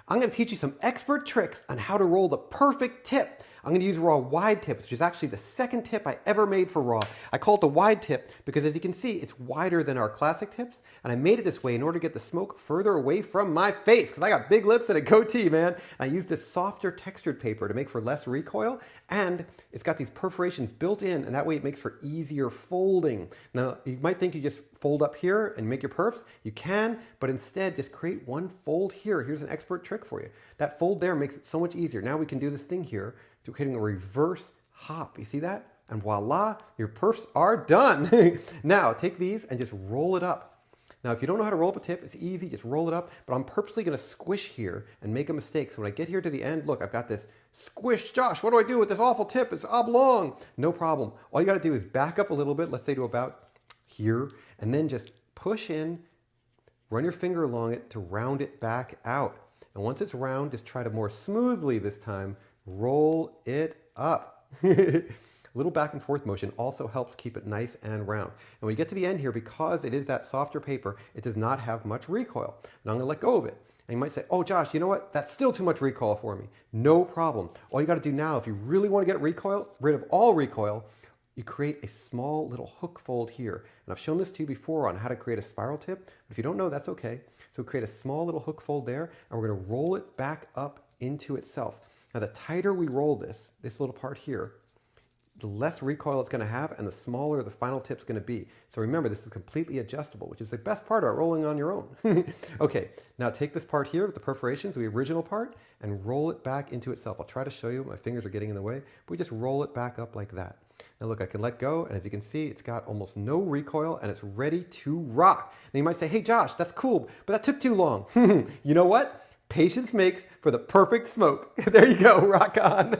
I'm going to teach you some expert tricks on how to roll the perfect tip. I'm going to use raw wide tip, which is actually the second tip I ever made for raw. I call it the wide tip because, as you can see, it's wider than our classic tips, and I made it this way in order to get the smoke further away from my face because I got big lips and a goatee, man. I used this softer textured paper to make for less recoil, and it's got these perforations built in, and that way it makes for easier folding. Now, you might think you just fold up here and make your perfs. You can, but instead just create one fold here. Here's an expert trick for you. That fold there makes it so much easier. Now we can do this thing here to creating a reverse hop. You see that? And voila, your perfs are done. Now take these and just roll it up. Now if you don't know how to roll up a tip, it's easy, just roll it up, but I'm purposely gonna squish here and make a mistake. So when I get here to the end, look, I've got this squish. Josh, what do I do with this awful tip? It's oblong. No problem. All you gotta do is back up a little bit, let's say to about here, and then just push in, run your finger along it to round it back out. And once it's round, just try to more smoothly this time roll it up. A little back and forth motion also helps keep it nice and round. And when you get to the end here, because it is that softer paper, it does not have much recoil. Now I'm gonna let go of it. And you might say, oh Josh, you know what? That's still too much recoil for me. No problem. All you gotta do now, if you really wanna get rid of all recoil, you create a small little hook fold here. And I've shown this to you before on how to create a spiral tip. But if you don't know, that's okay. So create a small little hook fold there, and we're gonna roll it back up into itself. Now the tighter we roll this little part here, the less recoil it's going to have and the smaller the final tip's going to be. So remember, this is completely adjustable, which is the best part about rolling on your own. Okay, now take this part here with the perforations, the original part, and roll it back into itself. I'll try to show you, my fingers are getting in the way, but we just roll it back up like that. Now look, I can let go, and as you can see, it's got almost no recoil, and it's ready to rock. Now you might say, hey Josh, that's cool, but that took too long. You know what? Patience makes for the perfect smoke. There you go, rock on.